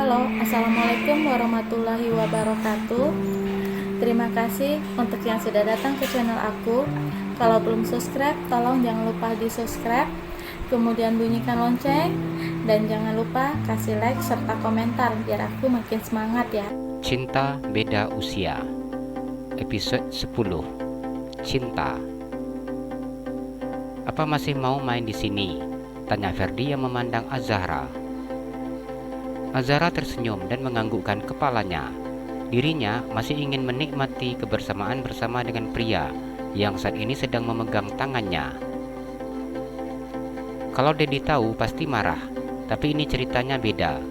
Halo, Assalamualaikum warahmatullahi wabarakatuh. Terima kasih untuk yang sudah datang ke channel aku. Kalau belum subscribe, tolong jangan lupa di subscribe, kemudian bunyikan lonceng, dan jangan lupa kasih like serta komentar biar aku makin semangat ya. Cinta Beda Usia, episode 10. Cinta. Apa masih mau main di sini? Tanya Ferdi yang memandang Az-Zahra. Az-Zahra tersenyum dan menganggukkan kepalanya. Dirinya masih ingin menikmati kebersamaan bersama dengan pria yang saat ini sedang memegang tangannya. Kalau Dedi tahu pasti marah, tapi ini ceritanya beda,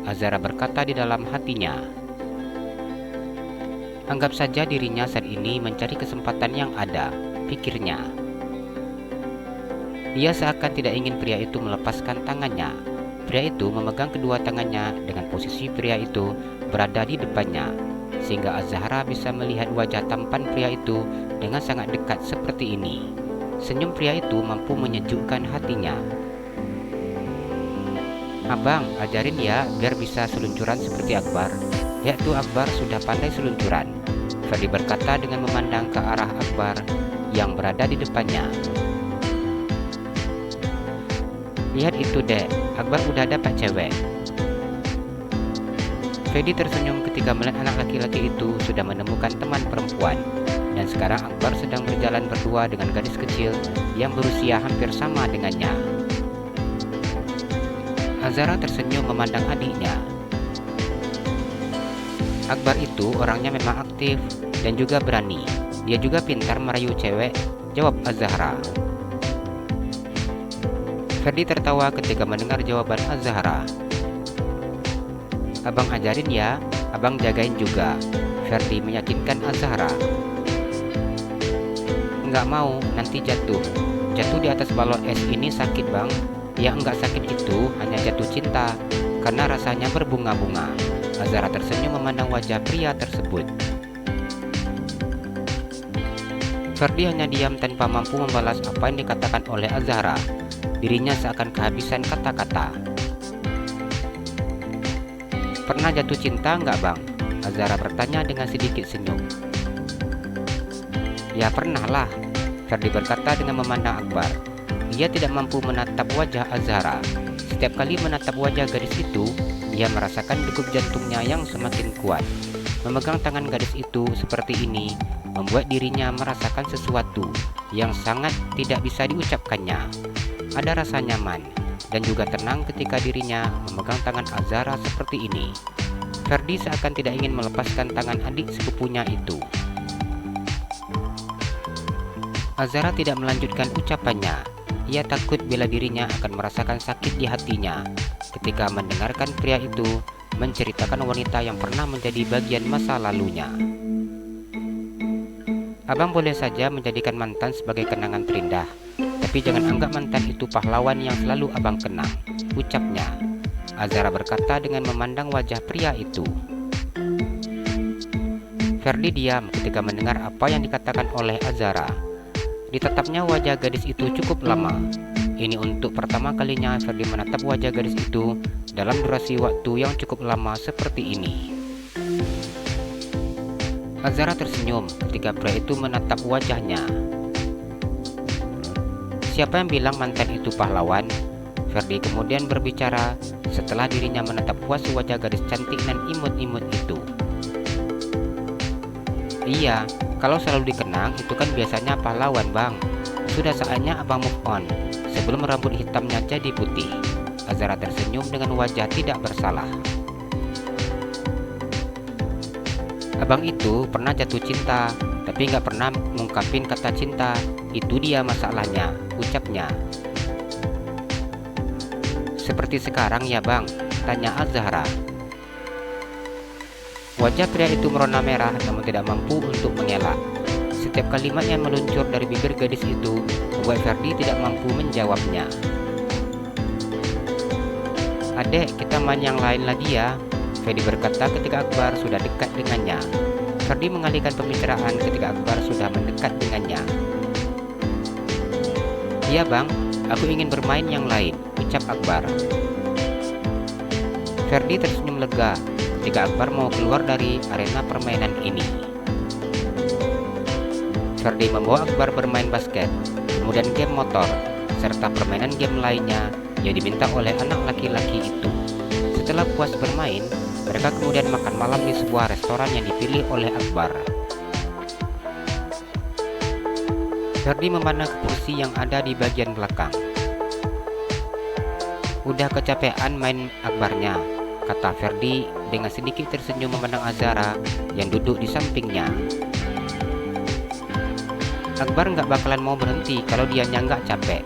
Az-Zahra berkata di dalam hatinya. Anggap saja dirinya saat ini mencari kesempatan yang ada, pikirnya. Ia seakan tidak ingin pria itu melepaskan tangannya. Pria itu memegang kedua tangannya dengan posisi pria itu berada di depannya, sehingga Az-Zahra bisa melihat wajah tampan pria itu dengan sangat dekat seperti ini. Senyum pria itu mampu menyejukkan hatinya. Abang, ajarin ya biar bisa seluncuran seperti Akbar. Lihat tuh Akbar sudah pandai seluncuran, Ferdi berkata dengan memandang ke arah Akbar yang berada di depannya. Lihat itu dek, Akbar udah dapat cewek. Ferdi tersenyum ketika melihat anak laki-laki itu sudah menemukan teman perempuan. Dan sekarang Akbar sedang berjalan berdua dengan gadis kecil yang berusia hampir sama dengannya. Az-Zahra tersenyum memandang adiknya. Akbar itu orangnya memang aktif dan juga berani. Dia juga pintar merayu cewek, jawab Az-Zahra. Ferdi tertawa ketika mendengar jawaban Az-Zahra. Abang ajarin ya, abang jagain juga, Ferdi meyakinkan Az-Zahra. Enggak mau, nanti jatuh. Jatuh di atas balon es ini sakit bang. Ya enggak sakit itu, hanya jatuh cinta, karena rasanya berbunga-bunga. Az-Zahra tersenyum memandang wajah pria tersebut. Ferdi hanya diam tanpa mampu membalas apa yang dikatakan oleh Az-Zahra. Dirinya seakan kehabisan kata-kata. Pernah jatuh cinta enggak bang? Az-Zahra bertanya dengan sedikit senyum. Ya pernah lah, Ferdi berkata dengan memandang Akbar. Ia tidak mampu menatap wajah Az-Zahra. Setiap kali menatap wajah gadis itu, ia merasakan degup jantungnya yang semakin kuat. Memegang tangan gadis itu seperti ini membuat dirinya merasakan sesuatu yang sangat tidak bisa diucapkannya. Ada rasa nyaman dan juga tenang ketika dirinya memegang tangan Az-Zahra seperti ini. Ferdi seakan tidak ingin melepaskan tangan adik sepupunya itu. Az-Zahra tidak melanjutkan ucapannya. Ia takut bila dirinya akan merasakan sakit di hatinya ketika mendengarkan pria itu menceritakan wanita yang pernah menjadi bagian masa lalunya. Abang boleh saja menjadikan mantan sebagai kenangan terindah, tapi jangan anggap mantan itu pahlawan yang selalu abang kenang, ucapnya. Az-Zahra berkata dengan memandang wajah pria itu. Ferdi diam ketika mendengar apa yang dikatakan oleh Az-Zahra. Ditatapnya wajah gadis itu cukup lama. Ini untuk pertama kalinya Ferdi menatap wajah gadis itu dalam durasi waktu yang cukup lama seperti ini. Az-Zahra tersenyum ketika pria itu menatap wajahnya. Siapa yang bilang mantan itu pahlawan? Ferdi kemudian berbicara setelah dirinya menatap puas wajah gadis cantik dan imut-imut itu. Iya, kalau selalu dikenang itu kan biasanya pahlawan bang. Sudah saatnya abang move on sebelum rambut hitamnya jadi putih. Az-Zahra tersenyum dengan wajah tidak bersalah. Abang itu pernah jatuh cinta, tapi nggak pernah ngungkapin kata cinta. Itu dia masalahnya, ucapnya. Seperti sekarang ya bang, tanya Az-Zahra. Wajah pria itu merona merah namun tidak mampu untuk mengelak. Setiap kalimat yang meluncur dari bibir gadis itu membuat Ferdi tidak mampu menjawabnya. Adek, kita main yang lain lagi ya, Ferdi berkata ketika Akbar sudah dekat dengannya. Ferdi mengalihkan pembicaraan ketika Akbar sudah mendekat dengannya. Iya bang, aku ingin bermain yang lain, ucap Akbar. Ferdi tersenyum lega ketika Akbar mau keluar dari arena permainan ini. Ferdi membawa Akbar bermain basket, kemudian game motor, serta permainan game lainnya yang diminta oleh anak laki-laki itu. Setelah puas bermain, mereka kemudian makan malam di sebuah restoran yang dipilih oleh Akbar. Ferdi memandang ke kursi yang ada di bagian belakang. "Udah kecapean main Akbarnya," kata Ferdi dengan sedikit tersenyum memandang Azhara yang duduk di sampingnya. Akbar nggak bakalan mau berhenti kalau dianya nggak capek,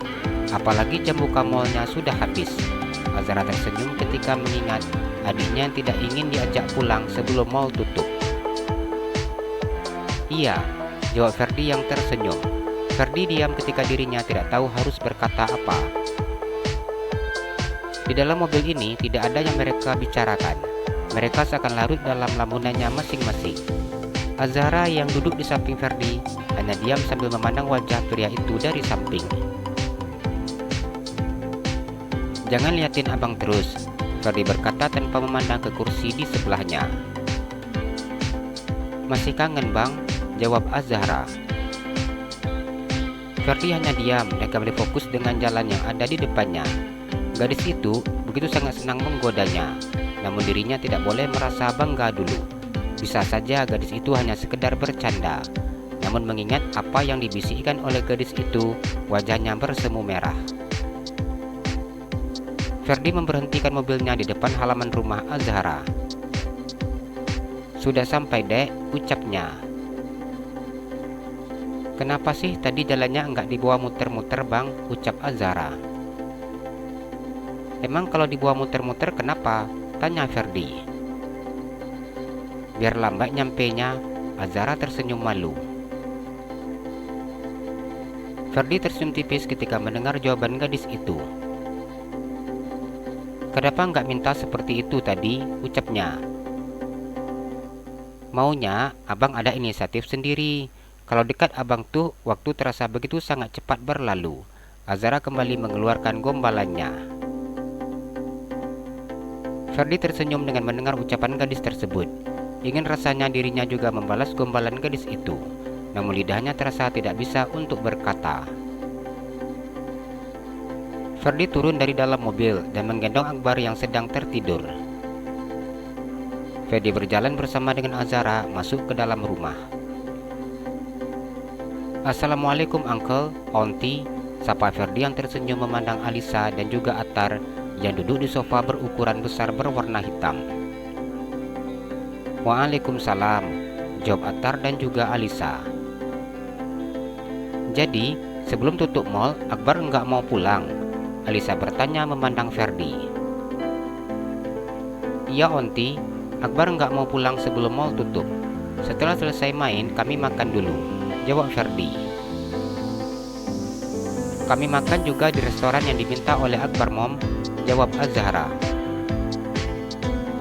apalagi jam buka malnya sudah habis. Azhara tersenyum ketika mengingat adiknya yang tidak ingin diajak pulang sebelum mal tutup. "Iya," jawab Ferdi yang tersenyum. Ferdi diam ketika dirinya tidak tahu harus berkata apa. Di dalam mobil ini tidak ada yang mereka bicarakan. Mereka seakan larut dalam lamunannya masing-masing. Azhara yang duduk di samping Ferdi hanya diam sambil memandang wajah pria itu dari samping. "Jangan liatin abang terus," Ferdi berkata tanpa memandang ke kursi di sebelahnya. "Masih kangen bang," jawab Azhara. Ferdi hanya diam dan kembali fokus dengan jalan yang ada di depannya. Gadis itu begitu sangat senang menggodanya, namun dirinya tidak boleh merasa bangga dulu. Bisa saja gadis itu hanya sekedar bercanda, namun mengingat apa yang dibisikkan oleh gadis itu, wajahnya bersemu merah. Ferdi memberhentikan mobilnya di depan halaman rumah Azhara. "Sudah sampai dek," ucapnya. "Kenapa sih tadi jalannya enggak dibawa muter-muter bang?" ucap Azhara. "Emang kalau dibawa muter-muter kenapa?" tanya Ferdi. "Biar lambat nyampenya," Azhara tersenyum malu. Ferdi tersenyum tipis ketika mendengar jawaban gadis itu. "Kenapa nggak minta seperti itu tadi?" ucapnya. "Maunya abang ada inisiatif sendiri. Kalau dekat abang tuh waktu terasa begitu sangat cepat berlalu." Azhara kembali mengeluarkan gombalannya. Ferdi tersenyum dengan mendengar ucapan gadis tersebut. Ingin rasanya dirinya juga membalas gombalan gadis itu, namun lidahnya terasa tidak bisa untuk berkata. Ferdi turun dari dalam mobil dan menggendong Akbar yang sedang tertidur. Ferdi berjalan bersama dengan Azhara masuk ke dalam rumah. "Assalamualaikum uncle, auntie," sapa Ferdi yang tersenyum memandang Alisa dan juga Attar yang duduk di sofa berukuran besar berwarna hitam. "Waalaikumsalam," jawab Attar dan juga Alisa. "Jadi, sebelum tutup mal, Akbar nggak mau pulang?" Alisa bertanya memandang Ferdi. "Iya, Onti, Akbar nggak mau pulang sebelum mal tutup. Setelah selesai main, kami makan dulu," jawab Ferdi. "Kami makan juga di restoran yang diminta oleh Akbar, Mom," jawab Azhara.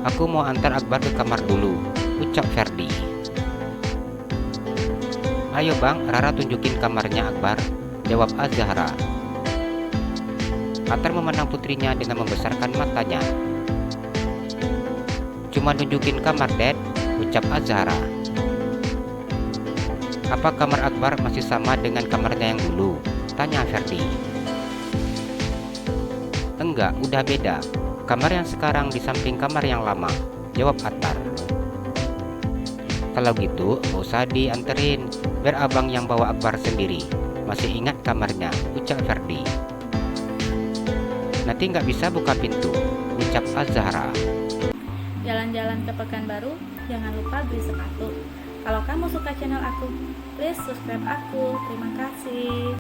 "Aku mau antar Akbar ke kamar dulu," ucap Ferdi. "Ayo bang, Rara tunjukin kamarnya Akbar," jawab Azhara. Attar memandang putrinya dengan membesarkan matanya. "Cuma nunjukin kamar, Dad," ucap Azhara. "Apa kamar Akbar masih sama dengan kamarnya yang dulu?" tanya Ferdi. "Enggak, udah beda. Kamar yang sekarang di samping kamar yang lama," jawab Attar. "Kalau gitu, gak usah dianterin, biar abang yang bawa Akbar sendiri. Masih ingat kamarnya," ucap Ferdi. "Nanti nggak bisa buka pintu," ucap Azhara. Jalan-jalan ke Pekanbaru, jangan lupa beli sepatu. Kalau kamu suka channel aku, please subscribe aku. Terima kasih.